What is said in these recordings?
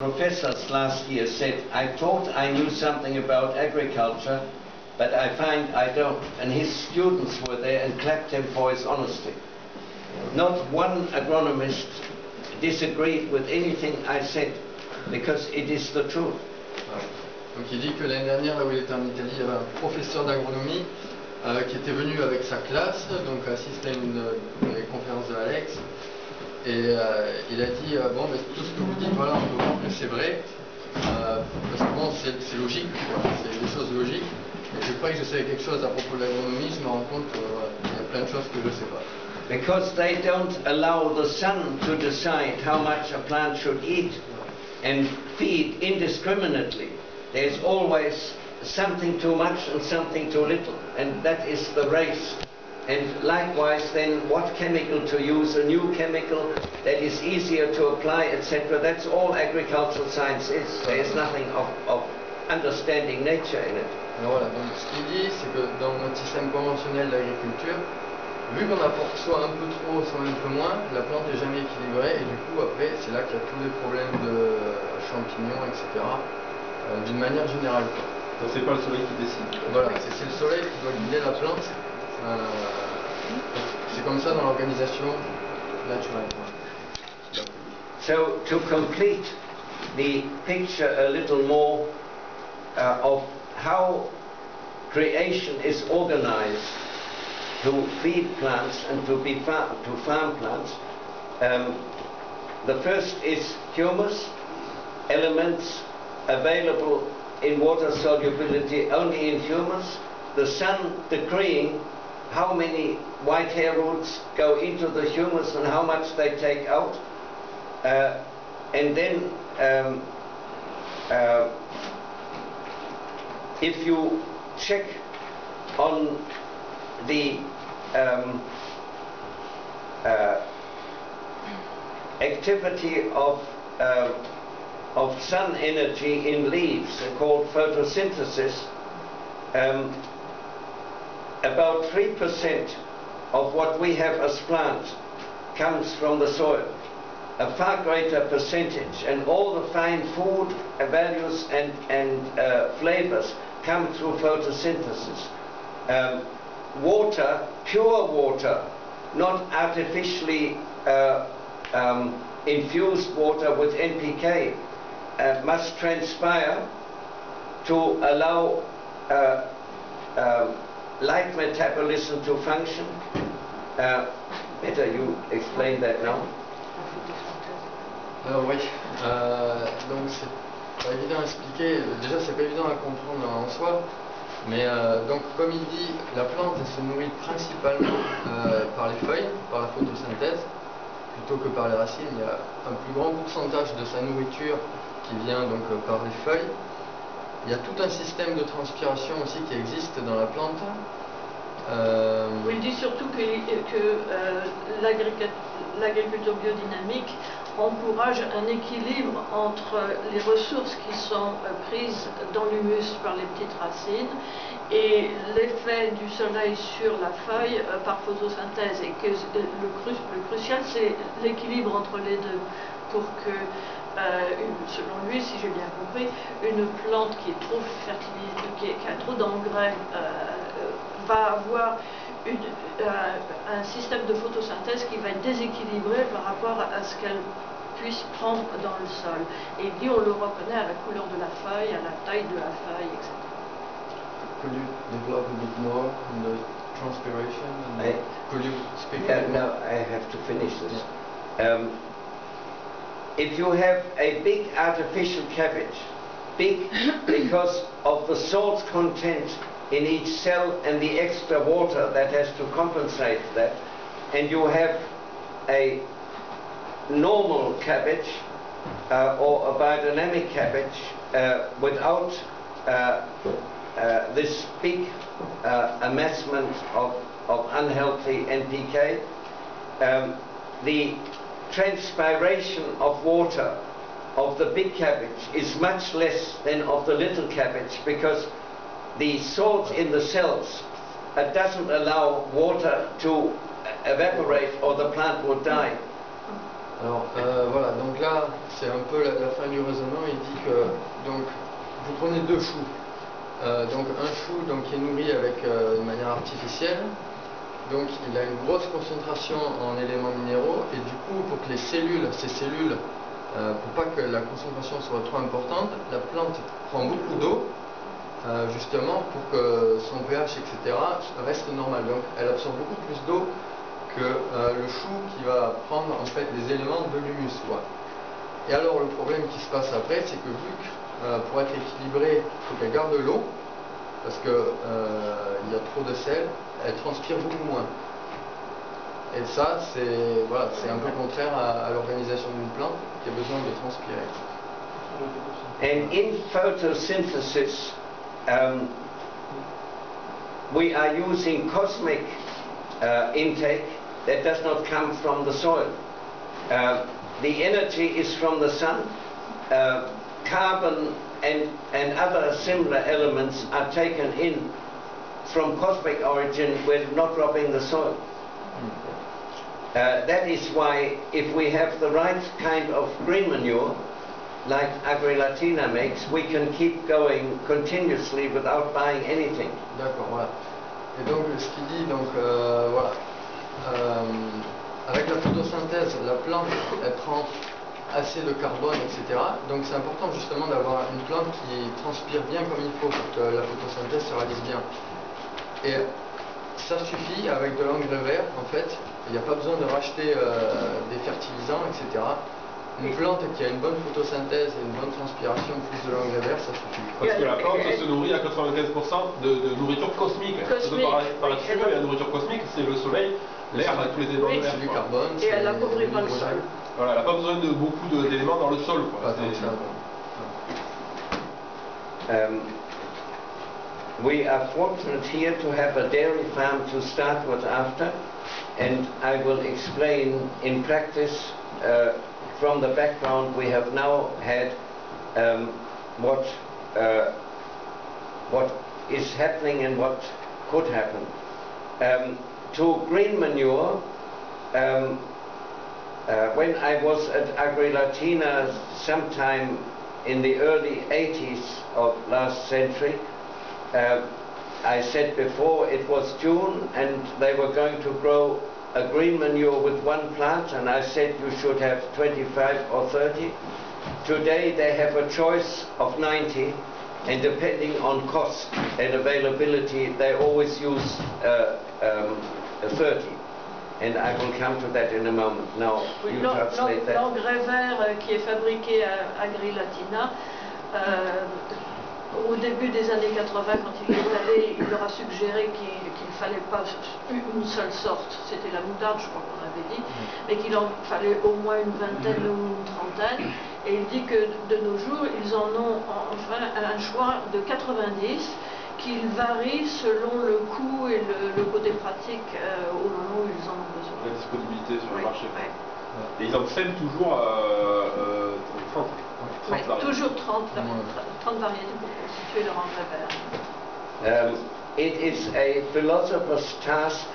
Professors last year said, I thought I knew something about agriculture, but I find I don't. And his students were there and clapped him for his honesty. Not one agronomist disagreed with anything I said, because it is the truth. Donc il dit que l'année dernière, là où il était en Italie, il y avait un professeur d'agronomie qui était venu avec sa classe, donc assister à une des conférences de Alex. Et il a dit, bon, mais tout ce que vous dites, voilà, on peut voir que c'est vrai, parce que bon, c'est logique, c'est des choses logiques. Et je croyais que je savais quelque chose à propos de l'agronomie, je me rends compte qu'il y a plein de choses que je ne sais pas. Because they don't allow the sun to decide how much a plant should eat and feed indiscriminately. There's always something too much and something too little, and that is the race. And likewise then what chemical to use, a new chemical that is easier to apply, etc. That's all agricultural science is. There is nothing of understanding nature in it. Alors voilà, donc ce qu'il dit, c'est que dans notre système conventionnel d'agriculture, vu qu'on apporte soit un peu trop, soit un peu moins, la plante n'est jamais équilibrée, et du coup après c'est là qu'il y a tous les problèmes de champignons, etc. D'une manière générale. Donc c'est pas le soleil qui décide. Voilà, c'est le soleil qui doit guider la plante. C'est comme ça dans l'organisation naturelle. So to complete the picture a little more of how creation is organized to feed plants and to farm plants, the first is humus, elements available in water solubility only in humus, the sun decreeing how many white hair roots go into the humus and how much they take out, and then if you check on the activity of sun energy in leaves, called photosynthesis, about 3% of what we have as plants comes from the soil, a far greater percentage, and all the fine food values and flavors come through photosynthesis. Water, pure water, not artificially infused water with NPK, must transpire to allow light metabolism to function. Better you explain that now. Alors oui, donc c'est pas évident à expliquer, déjà c'est pas évident à comprendre en soi, mais donc comme il dit, la plante elle se nourrit principalement par les feuilles, par la photosynthèse, plutôt que par les racines. Il y a un plus grand pourcentage de sa nourriture qui vient donc par les feuilles. Il y a tout un système de transpiration aussi qui existe dans la plante. Il dit surtout que l'agriculture biodynamique encourage un équilibre entre les ressources qui sont prises dans l'humus par les petites racines et l'effet du soleil sur la feuille par photosynthèse, et que le crucial c'est l'équilibre entre les deux pour que selon lui, si j'ai bien compris, une plante qui est trop fertilisée, qui a trop d'engrais, va avoir un système de photosynthèse qui va être déséquilibré par rapport à ce qu'elle puisse prendre dans le sol. Et il dit on le reconnaît à la couleur de la feuille, à la taille de la feuille, etc. Could you develop a bit more on the transpiration? Could you speak? No, I have to finish this. If you have a big artificial cabbage, big because of the salt content in each cell and the extra water that has to compensate that, and you have a normal cabbage or a biodynamic cabbage without this big amassment of unhealthy NPK, the transpiration of water of the big cabbage is much less than of the little cabbage, because the salt in the cells doesn't allow water to evaporate or the plant will die. Alors voilà, donc là c'est un peu la fin du raisonnement. Il dit que donc vous prenez deux choux, donc un chou donc, qui est nourri avec de manière artificielle, donc il a une grosse concentration en éléments minéraux et du coup pour que ces cellules, pour pas que la concentration soit trop importante, la plante prend beaucoup d'eau justement pour que son pH etc. reste normal. Donc elle absorbe beaucoup plus d'eau que le chou qui va prendre en fait les éléments de l'humus. Et alors le problème qui se passe après, c'est que vu que pour être équilibré, il faut qu'elle garde l'eau, parce qu'il y a trop de sel, elle transpire beaucoup moins. Et ça, c'est voilà, un peu contraire à l'organisation d'une plante qui a besoin de transpirer. And in photosynthesis, we are using cosmic intake that does not come from the soil. The energy is from the sun. Carbon and other similar elements are taken in from cosmic origin. We're not robbing the soil. That is why if we have the right kind of green manure, like Agri-Latina makes, we can keep going continuously without buying anything. D'accord, voilà. Et donc ce qu'il dit, donc voilà, avec la photosynthèse, la plante elle prend assez de carbone, etc. Donc c'est important justement d'avoir une plante qui transpire bien comme il faut pour que la photosynthèse se réalise bien. Et ça suffit avec de l'engrais vert, en fait. Il n'y a pas besoin de racheter des fertilisants, etc. Une plante qui a une bonne photosynthèse et une bonne transpiration plus de l'engrais vert, ça suffit. Parce que la plante se nourrit à 95% de nourriture cosmique. Par dessus, la nourriture cosmique, c'est le soleil, l'air, tous les éléments de l'air. C'est du carbone. Et elle n'appauvrit pas le sol. Voilà, elle n'a pas besoin de beaucoup d'éléments dans le sol. We are fortunate here to have a dairy farm to start with after, and I will explain in practice from the background we have now had what is happening and what could happen. To green manure, when I was at Agri-Latina sometime in the early 80s of last century, I said before it was June and they were going to grow a green manure with one plant, and I said you should have 25 or 30. Today they have a choice of 90, and depending on cost and availability they always use 30. And I will come to that in a moment. Now, you translate that. L'engrais vert qui est fabriqué à Agri-Latina, au début des années 80, quand il est allé, il leur a suggéré qu'il ne fallait pas une seule sorte, c'était la moutarde, je crois qu'on avait dit, mais qu'il en fallait au moins une vingtaine ou une trentaine. Et il dit que de nos jours, ils en ont enfin un choix de 90, qu'il varie selon le coût et le côté pratique au moment où ils en ont besoin. La disponibilité sur le marché. Oui. Et ils en sèment toujours 30. Oui, toujours 30 variétés pour constituer leur engrais vert. It is a philosopher's task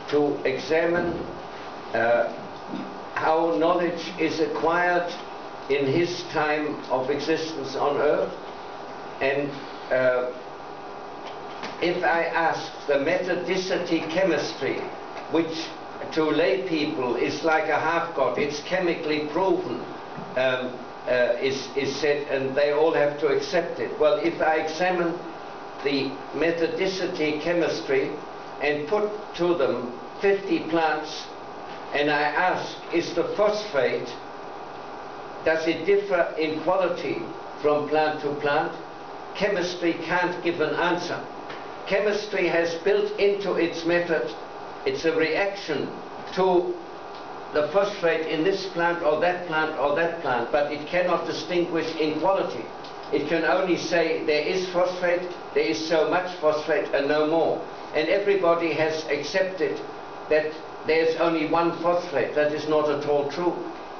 to examine how knowledge is acquired in his time of existence on earth, and if I ask the methodicity chemistry, which to lay people is like a half-god, it's chemically proven, is said, and they all have to accept it. Well, if I examine the methodicity chemistry and put to them 50 plants, and I ask, is the phosphate, does it differ in quality from plant to plant? Chemistry can't give an answer. Chemistry has built into its method, it's a reaction to the phosphate in this plant or that plant or that plant, but it cannot distinguish in quality. It can only say there is phosphate, there is so much phosphate and no more. And everybody has accepted that there's only one phosphate. That is not at all true.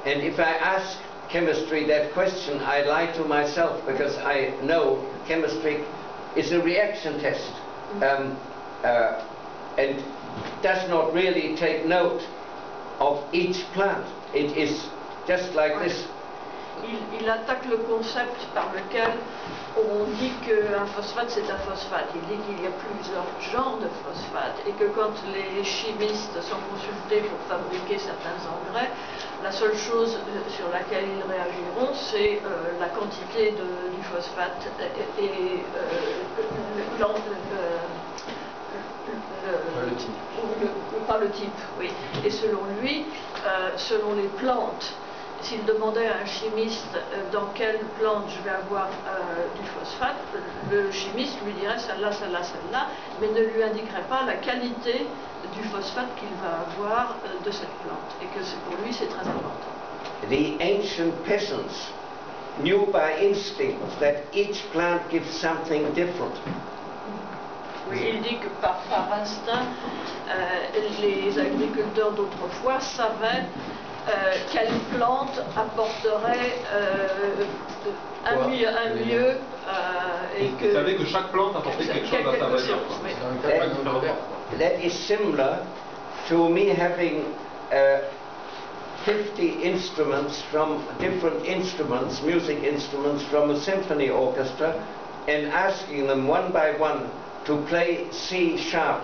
And if I ask chemistry that question, I lie to myself, because I know chemistry is a reaction test and does not really take note of each plant. It is just like this. Il attaque le concept par lequel on dit qu'un phosphate c'est un phosphate. Il dit qu'il y a plusieurs genres de phosphates et que quand les chimistes sont consultés pour fabriquer certains engrais, la seule chose sur laquelle ils réagiront c'est la quantité du phosphate et pas le type, oui. Et selon lui, selon les plantes, s'il demandait à un chimiste dans quelle plante je vais avoir du phosphate, le chimiste lui dirait celle-là, celle-là, celle-là, mais ne lui indiquerait pas la qualité du phosphate qu'il va avoir de cette plante. Et que pour lui, c'est très important. The ancient peasants knew by instinct that each plant gives something different. Oui, il dit que par instinct, les agriculteurs d'autrefois savaient quelle plante apporterait un mieux et que... Vous savez que chaque plante apportait quelque chose à sa manière. Oui. That is similar to me having 50 instruments from different instruments, music instruments from a symphony orchestra, and asking them one by one to play C sharp,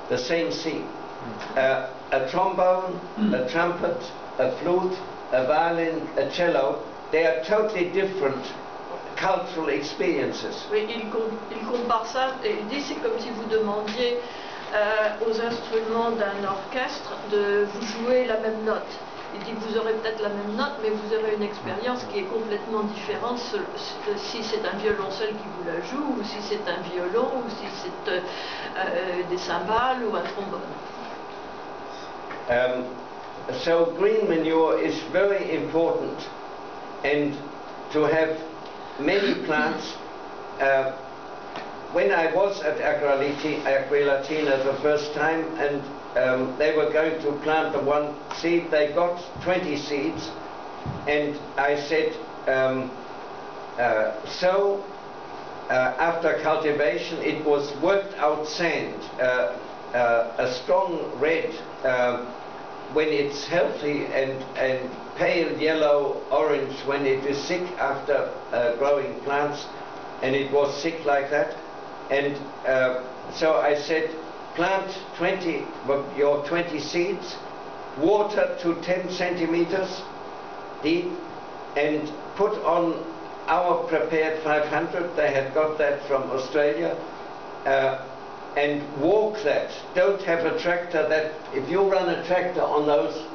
the same C. A trombone, a trumpet, a flute, a violin, a cello, they are totally different cultural experiences. Oui, il compare ça et il dit c'est comme si vous demandiez aux instruments d'un orchestre de vous jouer la même note. Il dit vous aurez peut-être la même note, mais vous aurez une expérience qui est complètement différente si c'est un violoncelle qui vous la joue, ou si c'est un violon, ou si c'est des cymbales ou un trombone. So green manure is very important, and to have many plants. When I was at Agrilatina the first time, and they were going to plant the one seed, they got 20 seeds, and I said, after cultivation it was worked out sand, a strong red when it's healthy, and pale yellow orange when it is sick after growing plants, and it was sick like that. And so I said, plant your 20 seeds, water to 10 centimeters deep, and put on our prepared 500, they had got that from Australia, and walk that. Don't have a tractor that, if you run a tractor on those,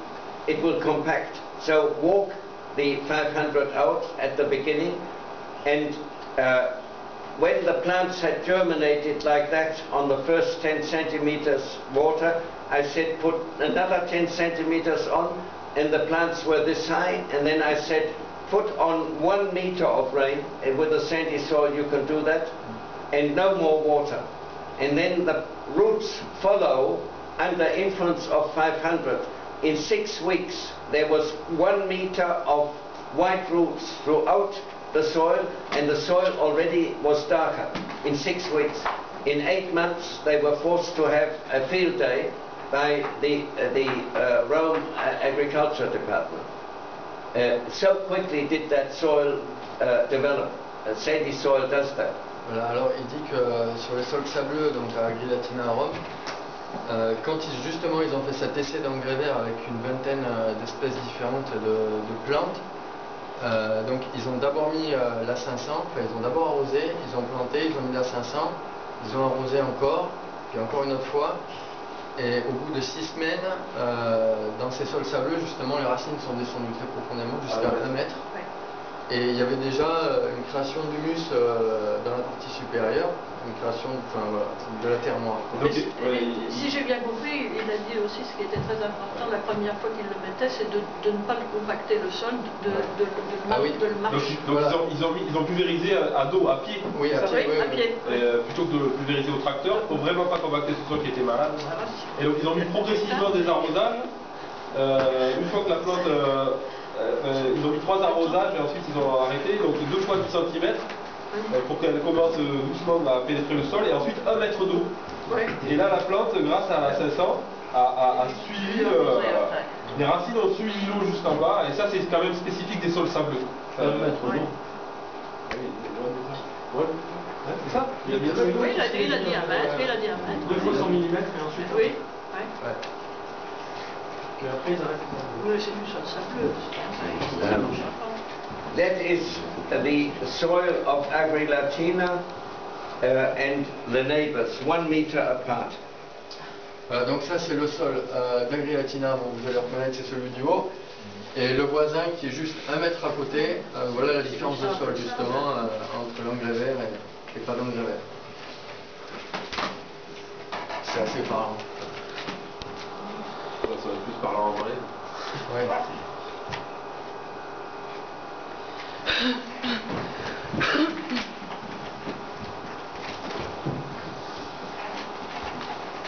it will compact. So walk the 500 out at the beginning, and when the plants had germinated like that on the first 10 centimeters water, I said put another 10 centimeters on, and the plants were this high, and then I said put on 1 meter of rain, and with the sandy soil you can do that, and no more water. And then the roots follow under influence of 500. In 6 weeks there was 1 meter of white roots throughout the soil, and the soil already was darker in 6 weeks. In 8 months they were forced to have a field day by the Rome Agriculture Department. So quickly did that soil develop. Sandy soil does that. Voilà, alors il dit que sur les sols sableux, donc à Agrilatina à Rome, quand justement ils ont fait cet essai d'engrais vert avec une vingtaine d'espèces différentes de plantes, donc ils ont d'abord mis la 500, enfin ils ont d'abord arrosé, ils ont planté, ils ont mis la 500, ils ont arrosé encore, puis encore une autre fois, et au bout de 6 semaines, dans ces sols sableux, justement les racines sont descendues très profondément, jusqu'à 1 mètre. Et il y avait déjà une création d'humus dans la partie supérieure, une création de la terre noire. Si j'ai bien compris, il a dit aussi ce qui était très important la première fois qu'il le mettait, c'est de ne pas le compacter le sol, de le marcher. Donc voilà. ils ont pulvérisé à dos, à pied. Oui, à pied. À pied. Plutôt que de le pulvériser au tracteur, pour vraiment pas compacter ce sol qui était malade. Et donc ils ont mis progressivement des arrosages. Une fois que la plante... ils ont mis 3 arrosages et ensuite ils ont arrêté, donc 2 fois 10 cm pour qu'elle commence doucement à pénétrer le sol, et ensuite 1 mètre d'eau. Et là la plante, grâce à 500, a suivi Les racines ont suivi l'eau jusqu'en bas, et ça c'est quand même spécifique des sols sableux. Ça va mettre Oui. Ouais. C'est ça? Oui, il a dit la diamètre, il a diamètre. 2 fois 100 mm et ensuite. Oui, oui. Ouais. Et après, ils arrêtent. Oui, c'est du sol sableux. That is the soil of Agri-Latina and the neighbors, 1 meter apart. Voilà, donc ça c'est le sol d'Agri-Latina, donc vous allez reconnaître, c'est celui du haut. Et le voisin qui est juste 1 mètre à côté, voilà la différence de sol justement entre l'engrais vert et pas d'engrais vert. C'est assez parlant. Ça va être plus parlant en vrai. Ouais.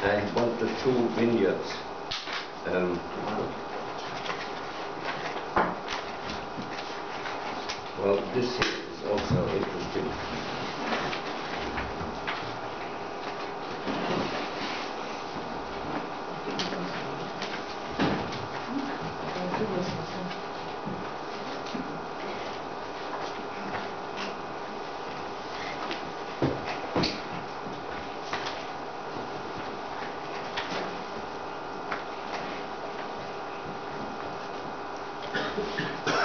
I want the 2 vineyards. Well, this is also interesting.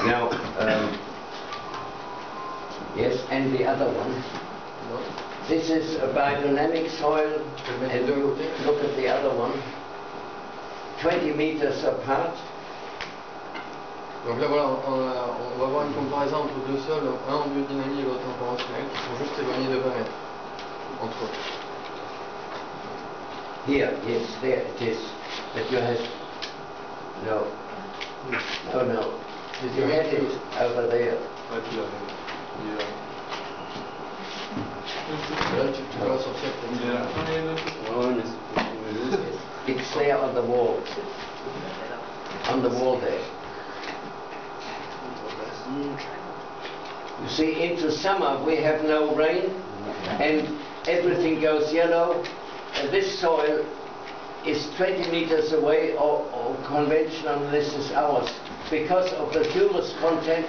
Now, yes, and the other one. This is a biodynamic soil, and look at the other one. 20 meters apart. Donc là voilà, on va voir une comparaison entre 2 sols, un en biodynamie et l'autre en conventionnel, qui sont juste éloignés de 20 mètres entre eux. Here, yes, there it is. But you have no. You had it over there. Ouais, tu l'avais. Là tu vas sortir pour It's there on the wall. On the wall there. You see, into summer we have no rain and everything goes yellow. And this soil is 20 meters away, or conventional, this is ours. Because of the humus content,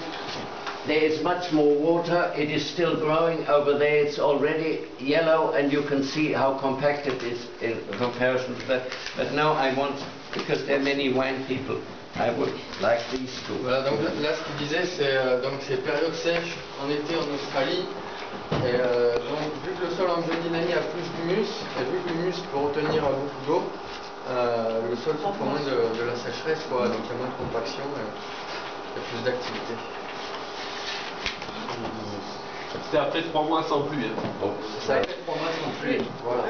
there is much more water. It is still growing over there. It's already yellow, and you can see how compact it is in comparison to that. But now I want, because there are many wine people, I would like these two. Voilà, donc là ce qu'il disait, c'est période sèche en été en Australie. Et donc vu que le sol en biodynamie a plus d'humus, et vu que l'humus peut retenir beaucoup d'eau, le sol souffre moins de la sécheresse, quoi, donc il y a moins de compaction, et il y a plus d'activité. C'était après 3 mois sans pluie. Hein. Oh. Ça a fait 3 mois sans pluie. Voilà.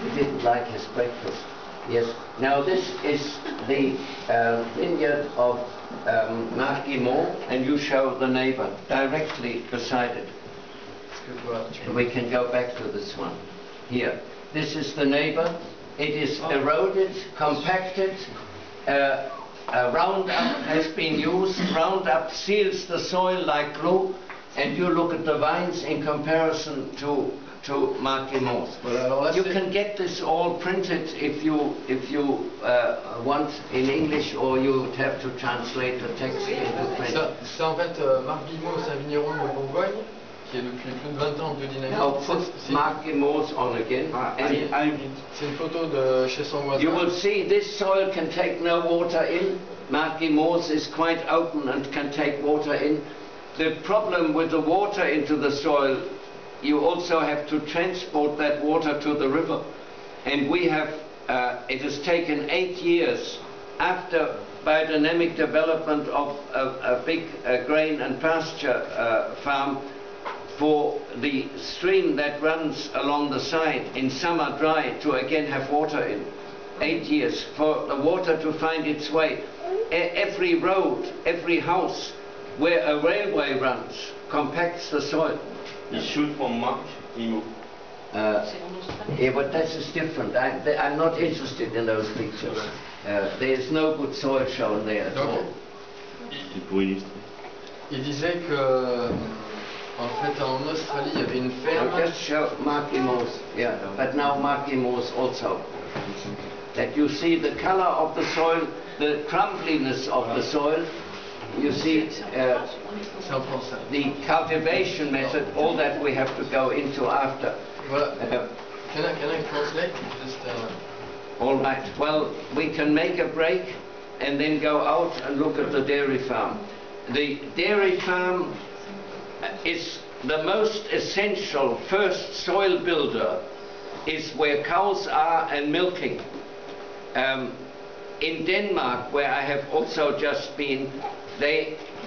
He didn't like his breakfast. Yes. Now this is the vineyard of Marc Guimont, and you show the neighbor directly beside it. And we can go back to this one. Here. This is the neighbor. It is eroded, compacted. Roundup has been used. Roundup seals the soil like glue. And you look at the vines in comparison to Marc Guimont. You can get this all printed if you want in English, or you would have to translate the text into French. Ça en fait, Marc Guimont, c'est un vigneron de Bourgogne qui est depuis plus de 20 ans en biodynamie. Now put Marc Guimont on again. C'est une photo de chez son voisin. You will see this soil can take no water in. Marc Guimont is quite open and can take water in. The problem with the water into the soil, you also have to transport that water to the river. And we have, it has taken 8 years after biodynamic development of a big grain and pasture farm for the stream that runs along the side in summer dry to again have water in. 8 years for the water to find its way. Every road, every house where a railway runs compacts the soil. You shoot from Marc Guimont. Yeah, but that is different. I'm not interested in those pictures. There is no good soil shown there at all. C'est pour illustrer. Il disait que, en fait, en Australie, il y avait une ferme. Just show Marc Guimont, yeah. But now Marc Guimont also. that you see the color of the soil, the crumbliness of the soil, you see the cultivation method, all that we have to go into after. Voilà. Can I translate? Just, all right, well, we can make a break and then go out and look at the dairy farm. The dairy farm is the most essential first soil builder, is where cows are and milking. In Denmark, where I have also just been,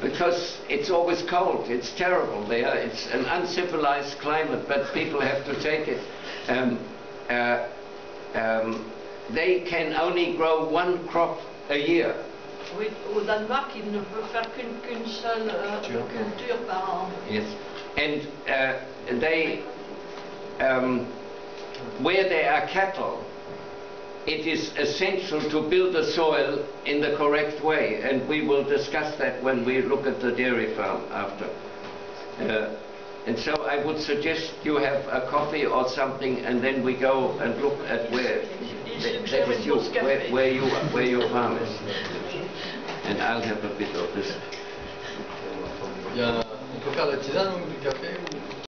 because it's always cold, it's terrible there, it's an uncivilized climate, but people have to take it. They can only grow one crop a year. Oui, au Danemark, il ne peut faire qu'une seule culture par an. Yes, and where there are cattle, it is essential to build the soil in the correct way, and we will discuss that when we look at the dairy farm after. And so I would suggest you have a coffee or something, and then we go and look at where your farm is. And I'll have a bit of this. on peut faire la tisane ou du café ou...